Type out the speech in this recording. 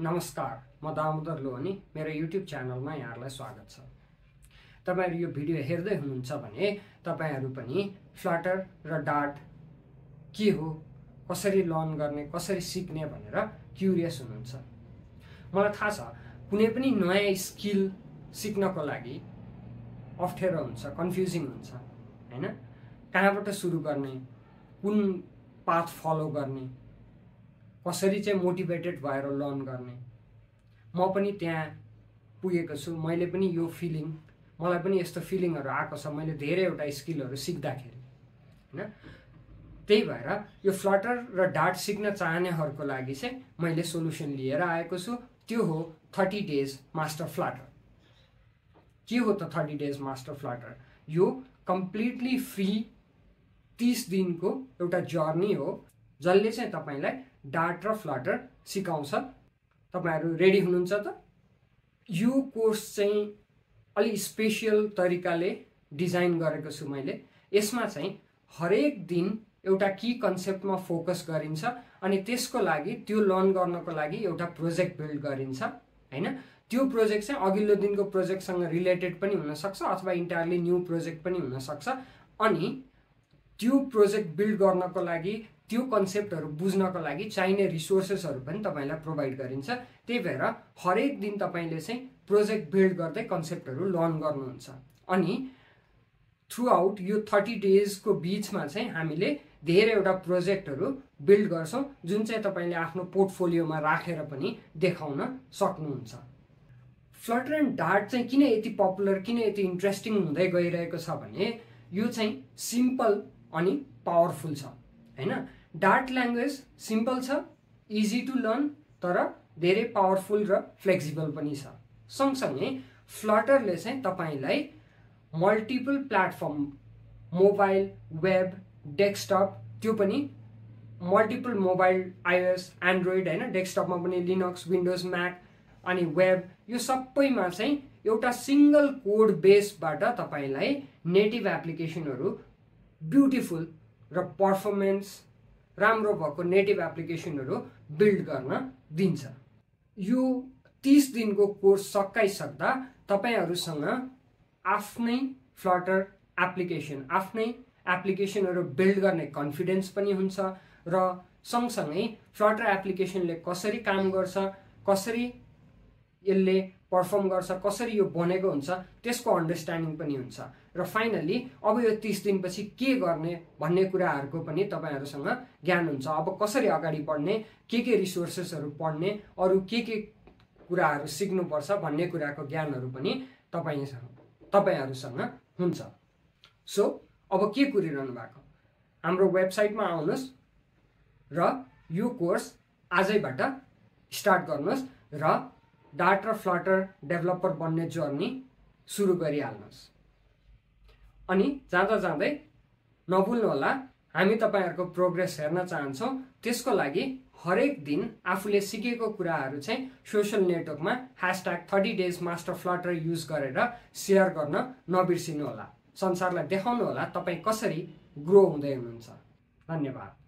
नमस्कार, म दामोदर लोहनी मेरो YouTube च्यानलमा यहाँहरुलाई स्वागत छ। तपाईहरु यो भिडियो हेर्दै हुनुहुन्छ भने तपाईहरु पनि फ्लटर र डार्ट के हो, कसरी लर्न गर्ने, कसरी सिक्ने भनेर क्युरियस हुनुहुन्छ। मलाई थाहा छ कुनै पनि नयाँ स्किल सिक्नको लागि अप्ठ्यारो हुन्छ, कन्फ्युजिङ हुन्छ, हैन? कहाँबाट सुरु गर्ने, कुन पाथ फलो गर्ने, कसरी चाहिँ मोटिभेटेड भएर लर्न गर्ने। म पनि त्यहाँ पुगेको छु। मैले पनि यो फिलिङ, मलाई पनि यस्तो फिलिङहरु आएको छ मैले धेरैवटा स्किलहरु सिक्दाखेरि, हैन? त्यही भएर यो फ्लटर र डार्ट सिक्न चाहनेहरुको लागि चाहिँ मैले सोलुसन लिएर आएको छु। त्यो हो 30 डेज मास्टर फ्लटर। के हो त 30 डेज मास्टर फ्लटर? यो कम्प्लिटली फ्री 30 दिनको एउटा जर्नी हो जसले चाहिँ तपाईलाई डार्ट र फ्लटर सिकाउँछ। तपाईहरु रेडी हुनुहुन्छ त? यो कोर्स चाहिँ अलि स्पेशल तरिकाले डिजाइन गरेको छु मैले। यसमा चाहिँ हरेक दिन एउटा की कन्सेप्टमा फोकस गरिन्छ अनि त्यसको लागि त्यो लर्न गर्नको लागि एउटा प्रोजेक्ट बिल्ड गरिन्छ, हैन? त्यो प्रोजेक्ट चाहिँ अघिल्लो दिनको प्रोजेक्टसँग रिलेटेड पनि हुन सक्छ अथवा इन्टायरली न्यू प्रोजेक्ट पनि हुन सक्छ। अनि त्यो प्रोजेक्ट बिल्ड गर्नको लागि, त्यो कन्सेप्टहरु बुझ्नको लागि चाहिने रिसोर्सेसहरु पनि तपाईलाई प्रोवाइड गरिन्छ। त्यही भएर हरेक दिन तपाईले चाहिँ प्रोजेक्ट बिल्ड गर्दै कन्सेप्टहरु लर्न गर्नुहुन्छ। अनि थ्रु आउट यो 30 डेज को बीचमा चाहिँ हामीले धेरैवटा प्रोजेक्टहरु बिल्ड गर्छौं जुन चाहिँ तपाईले आफ्नो पोर्टफोलियोमा राखेर पनि देखाउन सक्नुहुन्छ। फ्लटर एन्ड डार्ट चाहिँ किन यति पपुलर, किन यति इन्ट्रेस्टिङ हुँदै गइरहेको छ भने यो चाहिँ सिम्पल अनि पावरफुल छ, हैन? डार्ट ल्याङ्ग्वेज सिम्पल छ, इजी टु लर्न, तर धेरै पावरफुल र फ्लेक्सिबल पनि छ। सँगसँगै फ्लटरले चाहिँ तपाईलाई multiple platform, mobile, web, desktop, त्यो पनि मल्टिपल मोबाइल, आइओएस, एन्ड्रोइड, हैन? डेस्कटपमा पनि लिनक्स, विन्डोज, म्याक अनि वेब, यो सबैमा चाहिँ एउटा सिंगल कोड बेसबाट तपाईलाई नेटिभ एप्लिकेसनहरु ब्युटिफुल र परफर्मेन्स राम्रो भएको नेटिभ एप्लिकेसनहरु बिल्ड गर्न दिन्छ। यो 30 दिनको कोर्स सकाइसक्दा तपाईहरुसँग आफ्नै फ्लटर एप्लिकेसन, आफ्नै एप्लिकेसनहरु बिल्ड गर्ने कन्फिडेन्स पनि हुन्छ र सँगसँगै फ्लटर एप्लिकेसनले कसरी काम गर्छ, कसरी यसले परफर्म गर्छ, कसरी यो बनेको हुन्छ त्यसको अन्डरस्ट्यान्डिङ पनि हुन्छ। र फाइनली अब यो 30 दिनपछि के गर्ने भन्ने कुराहरुको पनि तपाईहरुसँग ज्ञान हुन्छ। अब कसरी अगाडि बढ्ने, के रिसोर्सेसहरु पढ्ने, अरु के कुराहरु सिक्नु पर्छ भन्ने कुराको ज्ञानहरु पनि तपाईहरुसँग हुन्छ। सो अब के कुरिरहनु भएको? हाम्रो वेबसाइटमा आउनुस् र यो कोर्स आजैबाट स्टार्ट गर्नुस् र डार्ट र फ्लटर डेभलपर बन्ने जर्नी सुरु गरिहाल्नुस्। अनि जाँदा जाँदै नभुल्नु होला, हामी तपाईहरुको प्रोग्रेस हेर्न चाहन्छौं। त्यसको लागि हरेक दिन आफूले सिकेको कुराहरु चाहिँ सोशल नेटवर्कमा #30 days master flutter युज गरेर शेयर गर्न नबिर्सिनु होला। संसारलाई देखाउनु होला तपाई कसरी ग्रो हुँदै हुनुहुन्छ। धन्यवाद।